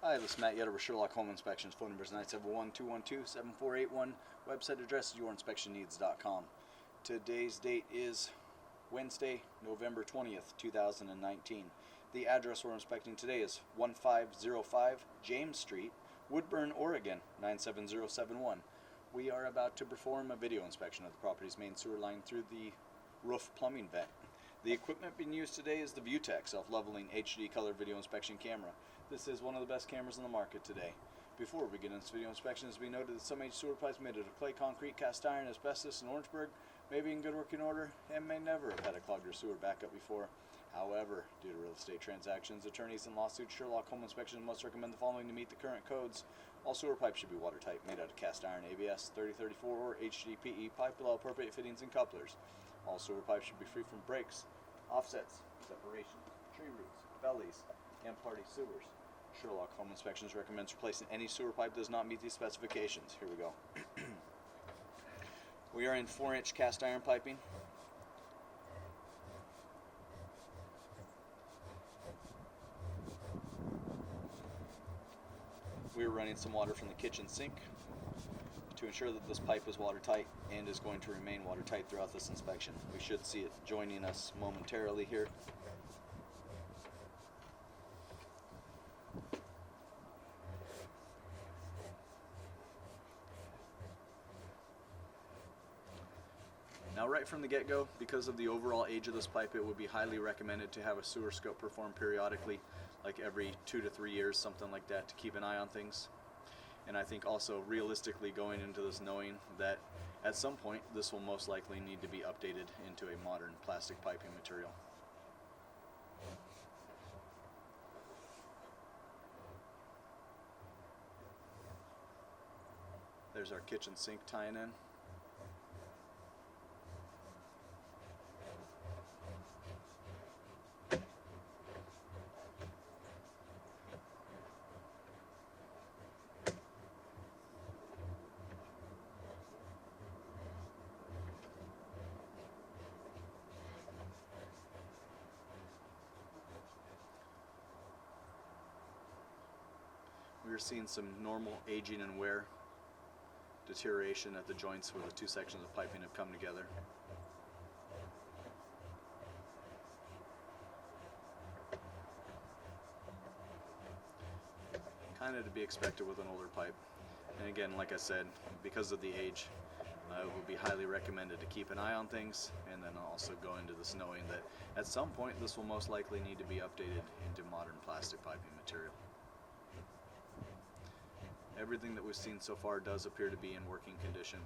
Hi, this is Matt Yetter with Sherlock Home Inspections. Phone number is 971-212-7481. Website address is yourinspectionneeds.com. Today's date is Wednesday, November 20th, 2019. The address we're inspecting today is 1505 James Street, Woodburn, Oregon, 97071. We are about to perform a video inspection of the property's main sewer line through the roof plumbing vent. The equipment being used today is the ViewTech self-leveling HD color video inspection camera. This is one of the best cameras on the market today. Before we get into this video inspection, it is to be noted that some sewer pipes made out of clay, concrete, cast iron, asbestos, and Orangeburg may be in good working order and may never have had a clogged or sewer backup before. However, due to real estate transactions, attorneys, and lawsuits, Sherlock Home Inspections must recommend the following to meet the current codes. All sewer pipes should be watertight, made out of cast iron, ABS 3034 or HDPE pipe below appropriate fittings and couplers. All sewer pipes should be free from breaks, offsets, separations, tree roots, bellies, and party sewers. Sherlock Home Inspections recommends replacing any sewer pipe that does not meet these specifications. Here we go. We are in 4-inch cast iron piping. We are running some water from the kitchen sink to ensure that this pipe is watertight and is going to remain watertight throughout this inspection. We should see it joining us momentarily here. Now, right from the get-go, because of the overall age of this pipe, it would be highly recommended to have a sewer scope performed periodically, like every 2 to 3 years, something like that, to keep an eye on things. And I think also realistically going into this knowing that at some point this will most likely need to be updated into a modern plastic piping material. There's our kitchen sink tying in. We're seeing some normal aging and wear, deterioration at the joints where the two sections of piping have come together. Kind of to be expected with an older pipe. And again, like I said, because of the age, it would be highly recommended to keep an eye on things, and then also go into this knowing that at some point this will most likely need to be updated into modern plastic piping material. Everything that we've seen so far does appear to be in working condition.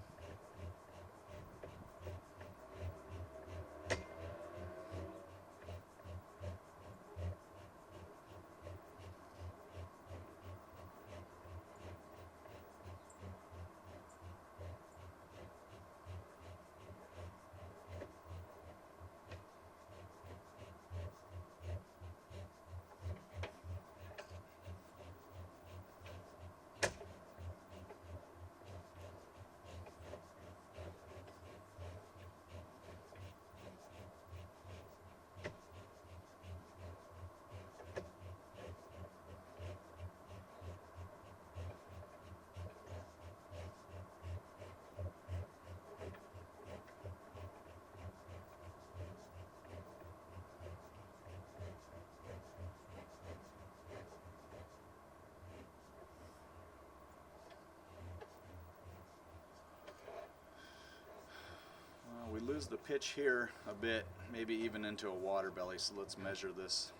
We lose the pitch here a bit, maybe even into a water belly, so let's measure this.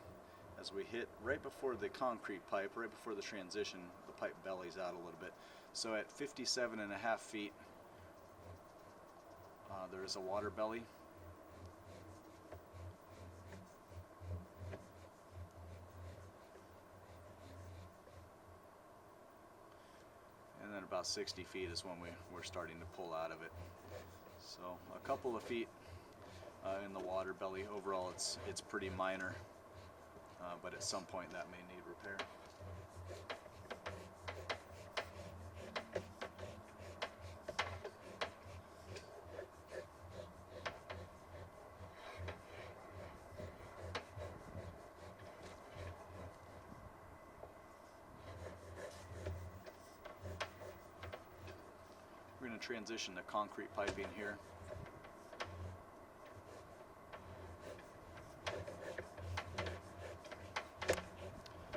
As we hit right before the concrete pipe, right before the transition, the pipe bellies out a little bit. So at 57.5 feet, there is a water belly. And then about 60 feet is when we're starting to pull out of it. So a couple of feet in the water belly. Overall it's pretty minor, but at some point that may need repair. to transition to concrete piping here.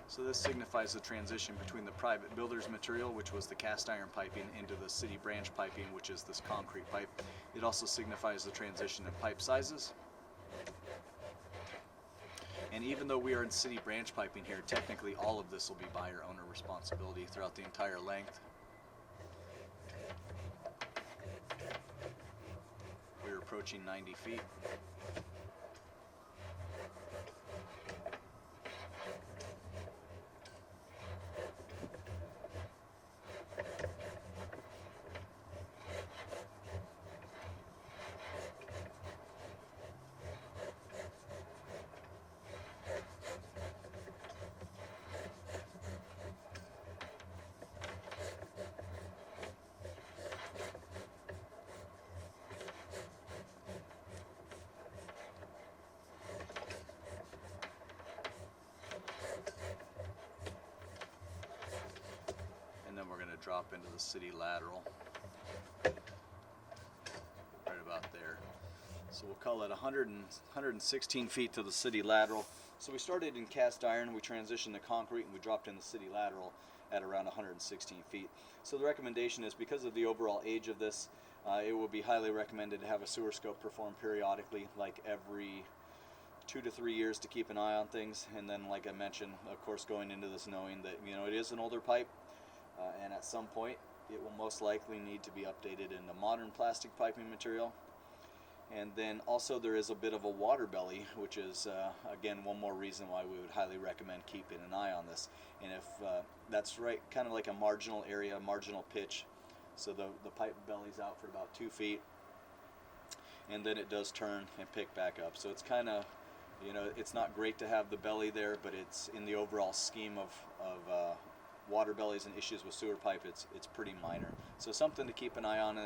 So this signifies the transition between the private builder's material, which was the cast iron piping, into the city branch piping, which is this concrete pipe. It also signifies the transition in pipe sizes. And even though we are in city branch piping here, technically all of this will be buyer-owner responsibility throughout the entire length. We're approaching 90 feet. And then we're going to drop into the city lateral right about there. So we'll call it 116 feet to the city lateral. So we started in cast iron, we transitioned to concrete, and we dropped in the city lateral at around 116 feet. So the recommendation is, because of the overall age of this, it will be highly recommended to have a sewer scope performed periodically, like every 2 to 3 years, to keep an eye on things. And then, like I mentioned, of course, going into this knowing that, you know, it is an older pipe, and at some point it will most likely need to be updated into modern plastic piping material. And then also there is a bit of a water belly, which is again one more reason why we would highly recommend keeping an eye on this. And if that's right, kind of like a marginal area, marginal pitch, so the pipe belly's out for about 2 feet, and then it does turn and pick back up. So it's kind of, you know, it's not great to have the belly there, but it's in the overall scheme of water bellies and issues with sewer pipe, it's pretty minor. So something to keep an eye on,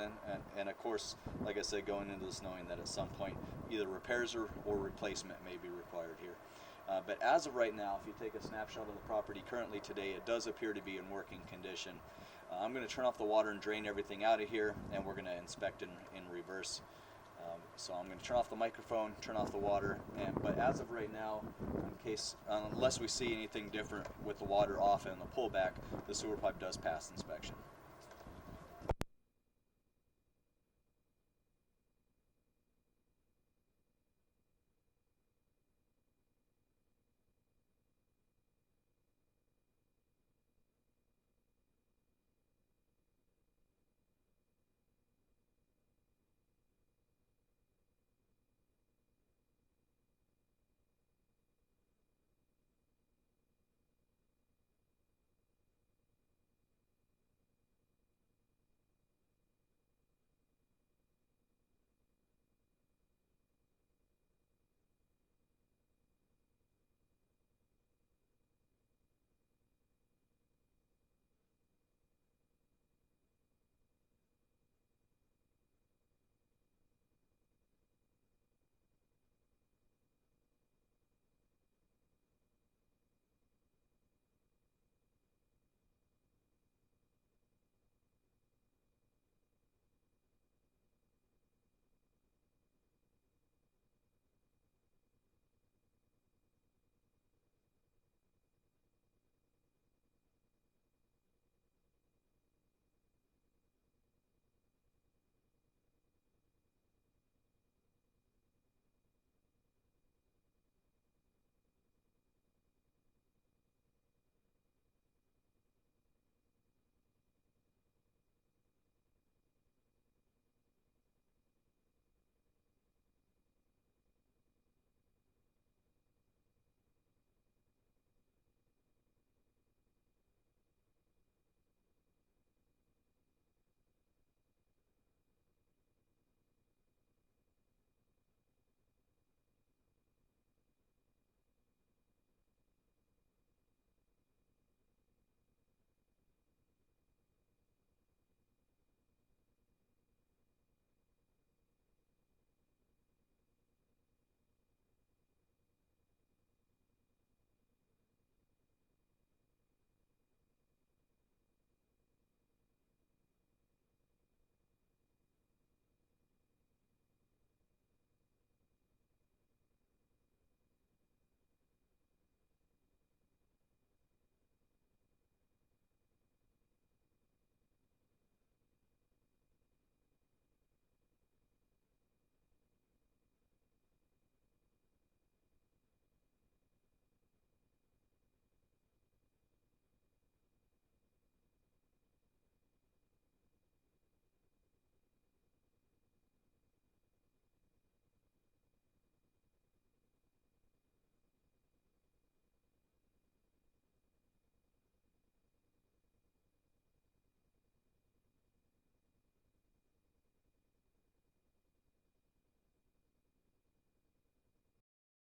and of course, like I said, going into this knowing that at some point either repairs or replacement may be required here. But as of right now, if you take a snapshot of the property currently today, it does appear to be in working condition. I'm going to turn off the water and drain everything out of here, and we're going to inspect in reverse. So I'm going to turn off the microphone, turn off the water, but as of right now, in case, unless we see anything different with the water off and the pullback, the sewer pipe does pass inspection.